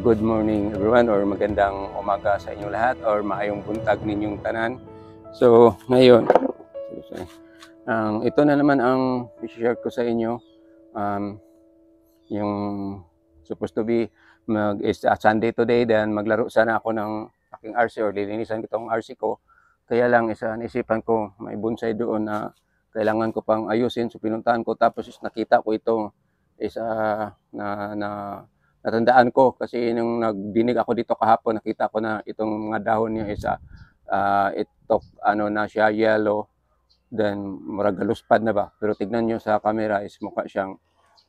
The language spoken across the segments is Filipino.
Good morning everyone, or magandang umaga sa inyong lahat, or maayong buntag ninyong tanan. So ngayon, ito na naman ang i-share ko sa inyo. Yung supposed to be Sunday today, then maglaro sana ako ng aking RC, or lilinisan ko itong RC ko. Kaya lang naisipan ko may bonsai doon na kailangan ko pang ayusin, so pinuntahan ko, tapos nakita ko ito natandaan ko kasi nung nagdinig ako dito kahapon, nakita ko na itong mga dahon niya ito na siya, yellow, then maragaluspad na ba, pero tignan nyo sa camera is mukha siyang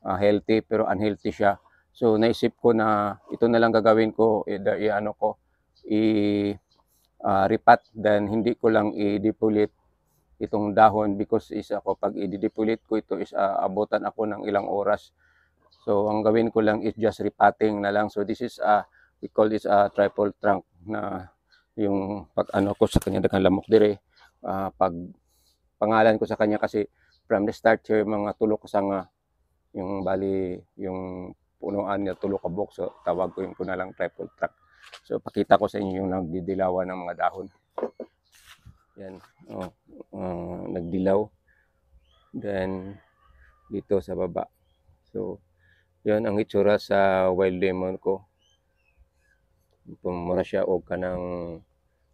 healthy, pero unhealthy siya. So naisip ko na ito na lang gagawin ko, ripat, then hindi ko lang i-depulate itong dahon, because pag i-depulate ko ito abutan ako ng ilang oras. So ang gawin ko lang is just repotting na lang. So this is we call this a triple trunk, na yung pag ko sa kanya daghang lamok dire, pag pangalan ko sa kanya kasi from the start here mga tulo ka sanga, yung bali yung punuan niya tulo ka buok, so tawag ko na lang triple trunk. So pakita ko sa inyo yung nagdidilawan ng mga dahon. Yan, nagdilaw. Then dito sa baba. So yan ang itsura sa wild lemon ko. Mura siya og kanang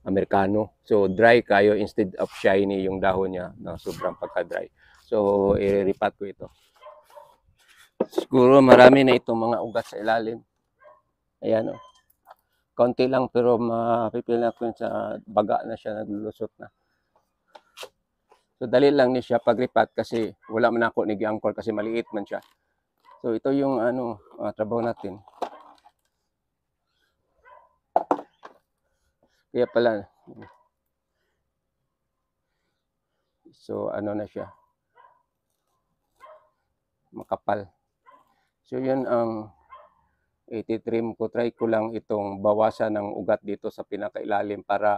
Amerikano. So dry kayo instead of shiny yung dahon niya, na sobrang pagka-dry. So i-ripat ko ito. Siguro marami na itong mga ugat sa ilalim. Ayan o. Konti lang, pero mapipil na ko sa baga na siya, naglulusot na. So dali lang ni siya pag-ripat kasi wala man ako nigi-angkor kasi maliit man siya. So ito yung trabaho natin. Kaya pala, so na siya, makapal. So yun ang ititrim ko. Try ko lang itong bawasan ng ugat dito sa pinakailalim para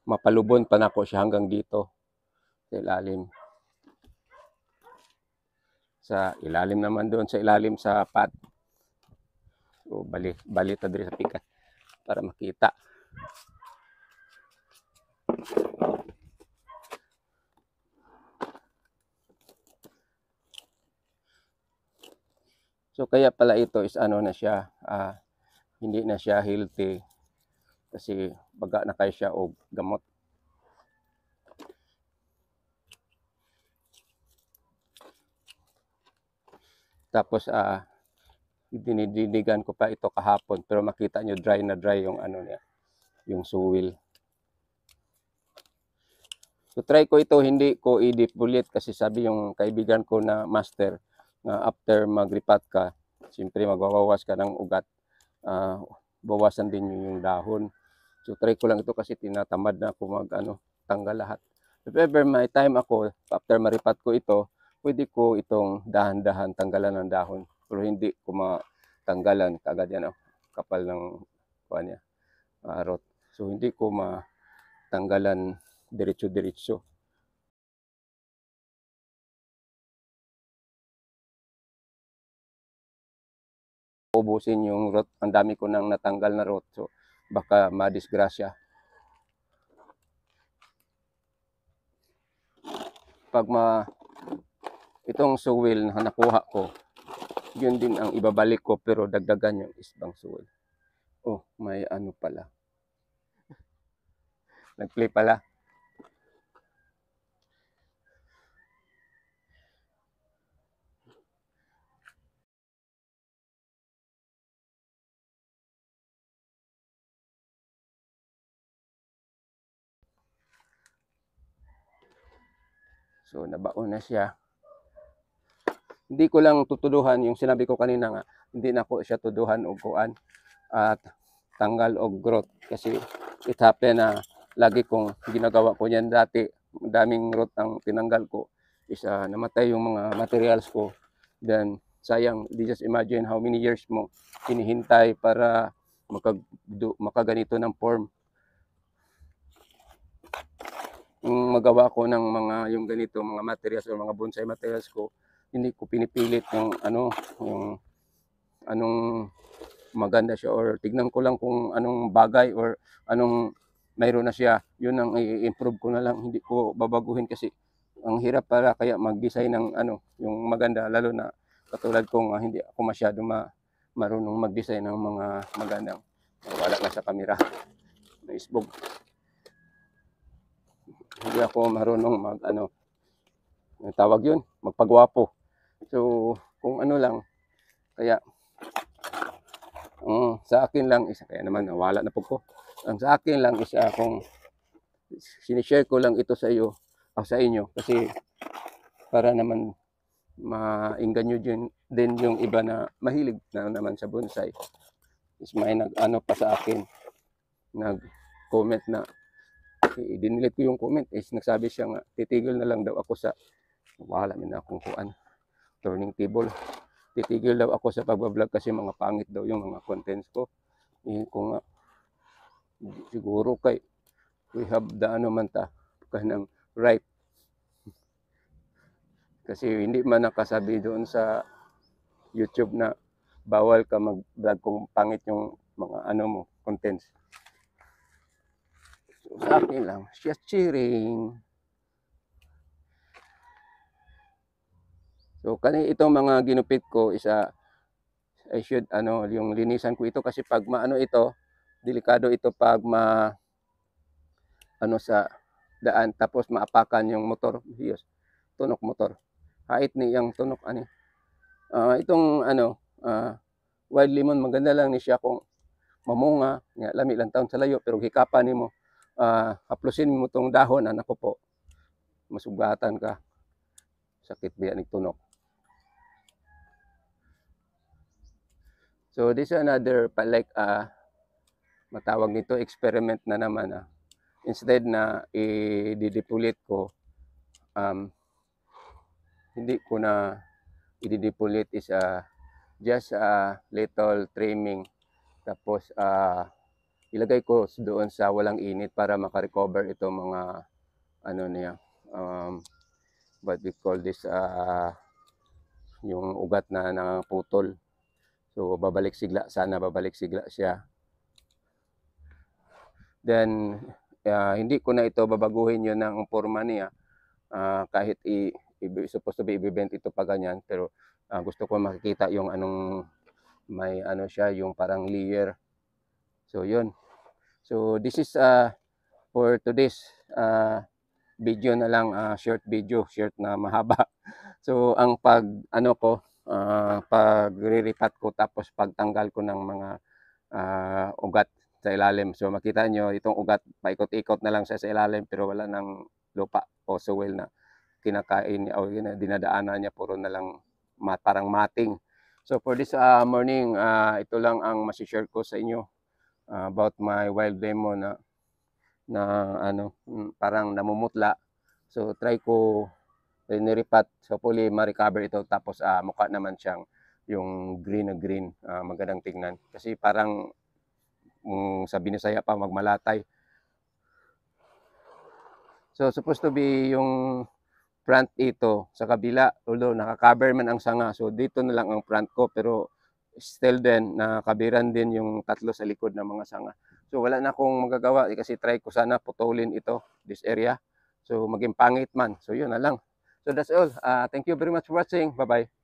mapalubon pa na ko siya hanggang dito sa ilalim. Sa ilalim naman doon, sa ilalim sa pat. So bali ta diri sa pikat para makita. So kaya pala ito is na siya, hindi na siya healthy kasi baga na kay siya og gamot. Tapos dinidigan ko pa ito kahapon, pero makita nyo dry na dry yung niya, yung suwil. So try ko ito, hindi ko i-depulate kasi sabi yung kaibigan ko na master na after magripat ka, siyempre magwawawas ka ng ugat. bawasan din yung dahon. So try ko lang ito kasi tinatamad na ako tanggal lahat. If ever may time ako, after maripat ko ito, pwede ko itong dahan-dahan tanggalan ng dahon. Pero hindi ko matanggalan kagad yan, kapal ng kuha niya, rot. So hindi ko matanggalan diretso-diretso. Ubusin yung rot, ang dami ko nang natanggal na rot. So baka madisgrasya. Pag itong suwil na nakuha ko, yun din ang ibabalik ko pero dagdagan yung isbang suwil. Oh, may ano pala. Nag-play pala. So nabaon na siya. Hindi ko lang tutuduhan yung sinabi ko kanina nga, hindi na ko siya tuduhan o kuan at tanggal og growth kasi it happen na lagi kong ginagawa ko yan dati. Daming growth ang tinanggal ko. Namatay yung mga materials ko. Then sayang, just imagine how many years mo hinihintay para makaganito ng form. Yung magawa ko ng yung ganito, mga materials o mga bonsai materials ko, hindi ko pinipilit yung anong maganda siya or tignan ko lang kung anong bagay or anong mayroon na siya. Yun ang i-improve ko na lang, hindi ko babaguhin kasi ang hirap para kaya mag-design ng yung maganda, lalo na katulad kong hindi ako masyado marunong mag-design ng mga magandang. Wala na sa kamera. Naisbog. Hindi ako marunong tawag yun, magpagwapo. So, kung ano lang, kaya sa akin lang isa, kaya naman nawala na po ko. Ang sa akin lang isa kung sinishare ko lang ito sa iyo, sa inyo, kasi para naman mainggan din yung iba na mahilig na naman sa bonsai. Is may pa sa akin, nag-comment na, dinilit ko yung comment, nagsabi siya nga, titigil na lang daw ako sa, wala na akong kuan, turning table. Titigil daw ako sa pagbablog kasi mga pangit daw yung mga contents ko. Kung nga, siguro kay we have the kanang right. Kasi hindi man nakasabi doon sa YouTube na bawal ka mag-vlog kung pangit yung mga mo, contents. So, sa akin lang, just cheering. So, itong mga ginupit ko I should yung linisan ko ito kasi pag ito, delikado ito pag sa daan tapos maapakan yung motor, tunok motor. Hait niyang tunok itong wild lemon, maganda lang ni siya kung mamunga, nga lami lang taon sa layo pero hikapan nimo, haplusin mo tong dahon, anak ko po, masugatan ka. Sakit biya ni tunok. So this is another matawag nito experiment na naman. Instead na i-depulit ko, hindi ko na i-depulit, is just a little trimming. Tapos ilagay ko doon sa walang init para makarecover ito mga niya, what we call this, yung ugat na naputol. So babalik sigla siya. Then hindi ko na ito babaguhin yun ng forma niya, kahit supposed to be i-bend ito pa ganyan, pero gusto ko makikita yung may siya, yung parang layer. So yun. So this is for today's video na lang, short video, short na mahaba. So ang pagre-repat ko tapos pagtanggal ko ng mga ugat sa ilalim. So makita nyo itong ugat, paikot-ikot na lang siya sa ilalim pero wala ng lupa o soil na kinakain niya o dinadaanan niya, puro na lang parang mating. So for this morning, ito lang ang masishare ko sa inyo. about my wild lemon na parang namumutla. So try ko niripat, so hopefully ma-recover ito, tapos mukha naman siyang yung green na green, magandang tingnan. Kasi parang sa Binisaya pa magmalatay. So supposed to be yung front ito sa kabila, although naka-cover man ang sanga. So dito na lang ang front ko, pero still din nakabiran din yung tatlo sa likod ng mga sanga. So wala na akong magagawa kasi try ko sana putulin ito, this area. So maging pangit man. So yun na lang. So that's all. Thank you very much for watching. Bye-bye.